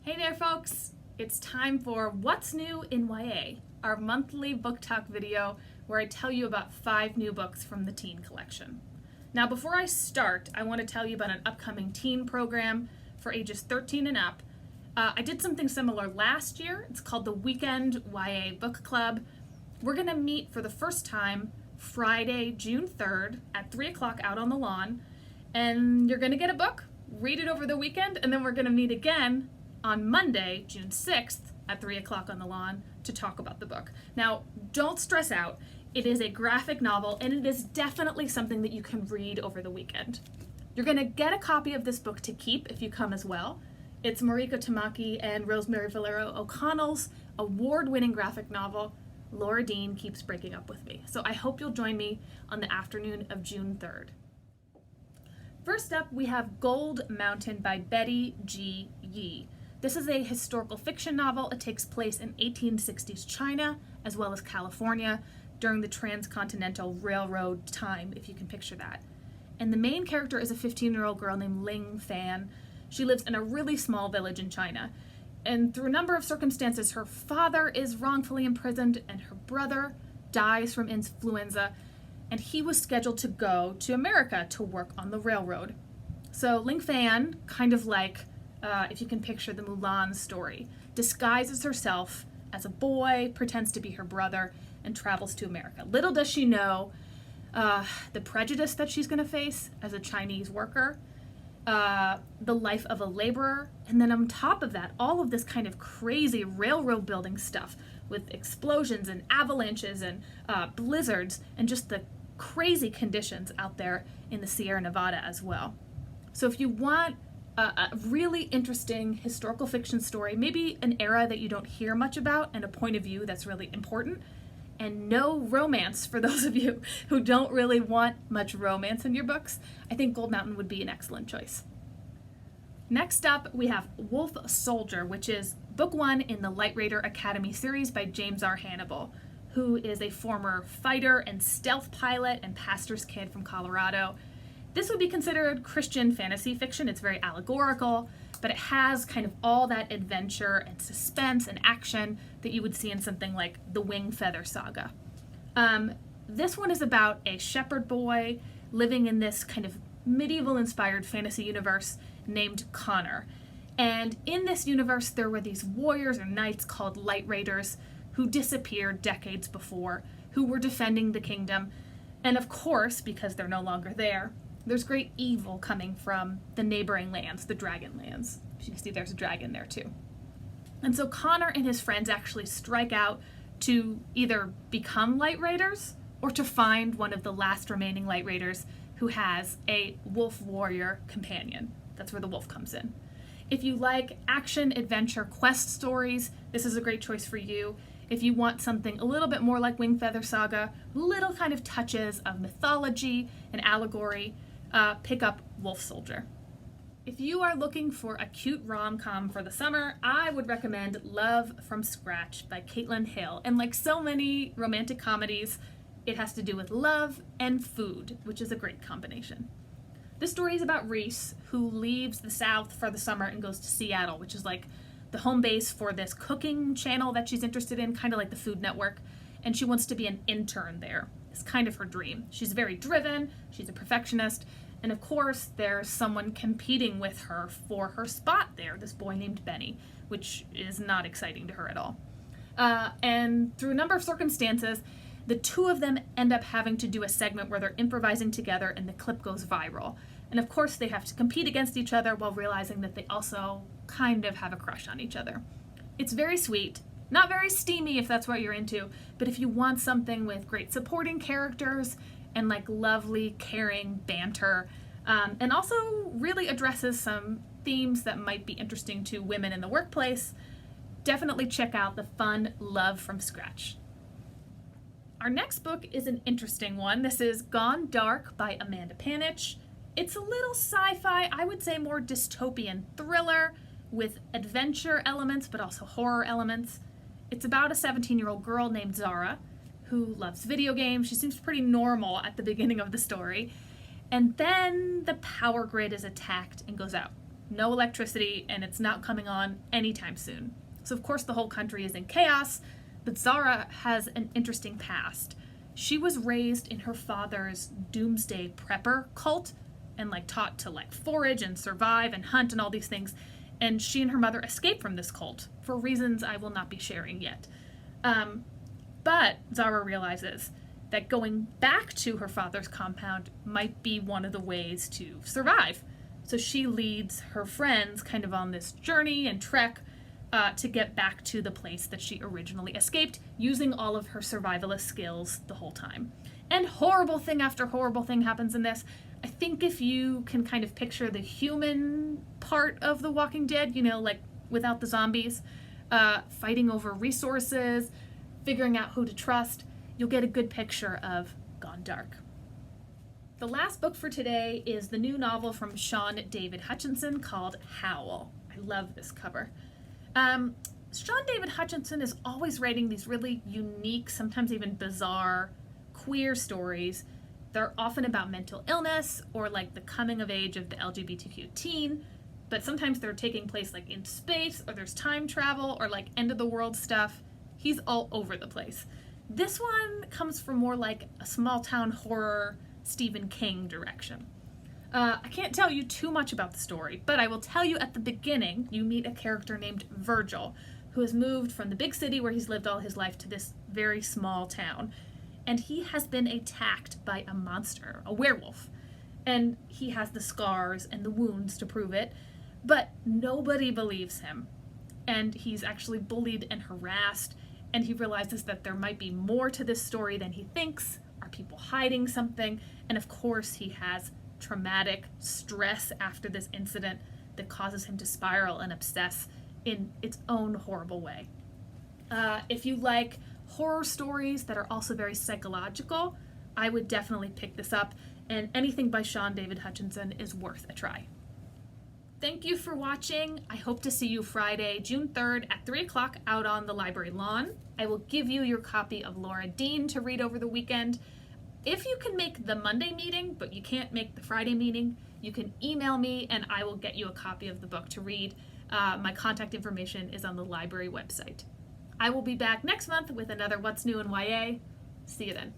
Hey there folks! It's time for What's New in YA, our monthly book talk video where I tell you about 5 new books from the teen collection. Now before I start, I want to tell you about an upcoming teen program for ages 13 and up. I did something similar last year. It's called the Weekend YA Book Club. We're going to meet for the first time Friday, June 3rd at 3 o'clock out on the lawn, and you're going to get a book, read it over the weekend, and then we're going to meet again on Monday, June 6th at 3 o'clock on the lawn to talk about the book. Now, don't stress out. It is a graphic novel, and it is definitely something that you can read over the weekend. You're going to get a copy of this book to keep if you come as well. It's Mariko Tamaki and Rosemary Valero O'Connell's award-winning graphic novel, Laura Dean Keeps Breaking Up With Me. So I hope you'll join me on the afternoon of June 3rd. First up, we have Gold Mountain by Betty G. Yee. This is a historical fiction novel. It takes place in 1860s China, as well as California, during the Transcontinental Railroad time, if you can picture that. And the main character is a 15-year-old girl named Ling Fan. She lives in a really small village in China. And through a number of circumstances, her father is wrongfully imprisoned and her brother dies from influenza, and he was scheduled to go to America to work on the railroad. So Ling Fan, kind of like, if you can picture the Mulan story, disguises herself as a boy, pretends to be her brother, and travels to America. Little does she know the prejudice that she's going to face as a Chinese worker, the life of a laborer, and then on top of that, all of this kind of crazy railroad building stuff with explosions and avalanches and blizzards and just the crazy conditions out there in the Sierra Nevada as well. So if you want a really interesting historical fiction story, maybe an era that you don't hear much about and a point of view that's really important, and no romance for those of you who don't really want much romance in your books, I think Gold Mountain would be an excellent choice. Next up, we have Wolf Soldier, which is book 1 in the Light Raider Academy series by James R. Hannibal, who is a former fighter and stealth pilot and pastor's kid from Colorado. This would be considered Christian fantasy fiction. It's very allegorical, but it has kind of all that adventure and suspense and action that you would see in something like the Wing Feather Saga. This one is about a shepherd boy living in this kind of medieval-inspired fantasy universe named Connor. And in this universe, there were these warriors or knights called Light Raiders who disappeared decades before, who were defending the kingdom. And of course, because they're no longer there, there's great evil coming from the neighboring lands, the dragon lands. You can see there's a dragon there too. And so Connor and his friends actually strike out to either become Light Raiders or to find one of the last remaining Light Raiders who has a wolf warrior companion. That's where the wolf comes in. If you like action, adventure, quest stories, this is a great choice for you. If you want something a little bit more like Wing Feather Saga, little kind of touches of mythology and allegory, pick up Wolf Soldier. If you are looking for a cute rom-com for the summer, I would recommend Love from Scratch by Caitlin Hill. And like so many romantic comedies, it has to do with love and food, which is a great combination. This story is about Reese, who leaves the South for the summer and goes to Seattle, which is like the home base for this cooking channel that she's interested in, kind of like the Food Network, and she wants to be an intern there. It's kind of her dream. She's very driven, she's a perfectionist, and of course there's someone competing with her for her spot there, this boy named Benny, which is not exciting to her at all. And through a number of circumstances, the two of them end up having to do a segment where they're improvising together and the clip goes viral. And of course they have to compete against each other while realizing that they also kind of have a crush on each other. It's very sweet, not very steamy if that's what you're into, but if you want something with great supporting characters and like lovely, caring banter, and also really addresses some themes that might be interesting to women in the workplace, definitely check out the fun Love from Scratch. Our next book is an interesting one. This is Gone Dark by Amanda Panich. It's a little sci-fi, I would say more dystopian thriller with adventure elements, but also horror elements. It's about a 17-year-old girl named Zara who loves video games. She seems pretty normal at the beginning of the story. And then the power grid is attacked and goes out. no electricity, and it's not coming on anytime soon. So of course the whole country is in chaos, but Zara has an interesting past. She was raised in her father's doomsday prepper cult and taught to forage and survive and hunt and all these things. And she and her mother escaped from this cult for reasons I will not be sharing yet. But Zara realizes that going back to her father's compound might be one of the ways to survive. So she leads her friends kind of on this journey and trek to get back to the place that she originally escaped, using all of her survivalist skills the whole time. And horrible thing after horrible thing happens in this. I think if you can kind of picture the human part of The Walking Dead, without the zombies, fighting over resources, figuring out who to trust, you'll get a good picture of Gone Dark. The last book for today is the new novel from Sean David Hutchinson called Howl. I love this cover. Sean David Hutchinson is always writing these really unique, sometimes even bizarre, queer stories. They're often about mental illness or the coming of age of the LGBTQ teen, but sometimes they're taking place in space, or there's time travel, or end of the world stuff. He's all over the place. This one comes from more a small town horror Stephen King direction. I can't tell you too much about the story, but I will tell you at the beginning, you meet a character named Virgil, who has moved from the big city where he's lived all his life to this very small town. And he has been attacked by a monster, a werewolf. And he has the scars and the wounds to prove it, but nobody believes him. And he's actually bullied and harassed, and he realizes that there might be more to this story than he thinks. Are people hiding something? And of course he has traumatic stress after this incident that causes him to spiral and obsess in its own horrible way. If you like horror stories that are also very psychological, I would definitely pick this up, and anything by Sean David Hutchinson is worth a try. Thank you for watching. I hope to see you Friday, June 3rd at 3 o'clock out on the library lawn. I will give you your copy of Laura Dean to read over the weekend. If you can make the Monday meeting, but you can't make the Friday meeting, you can email me and I will get you a copy of the book to read. My contact information is on the library website. I will be back next month with another What's New in YA. See you then.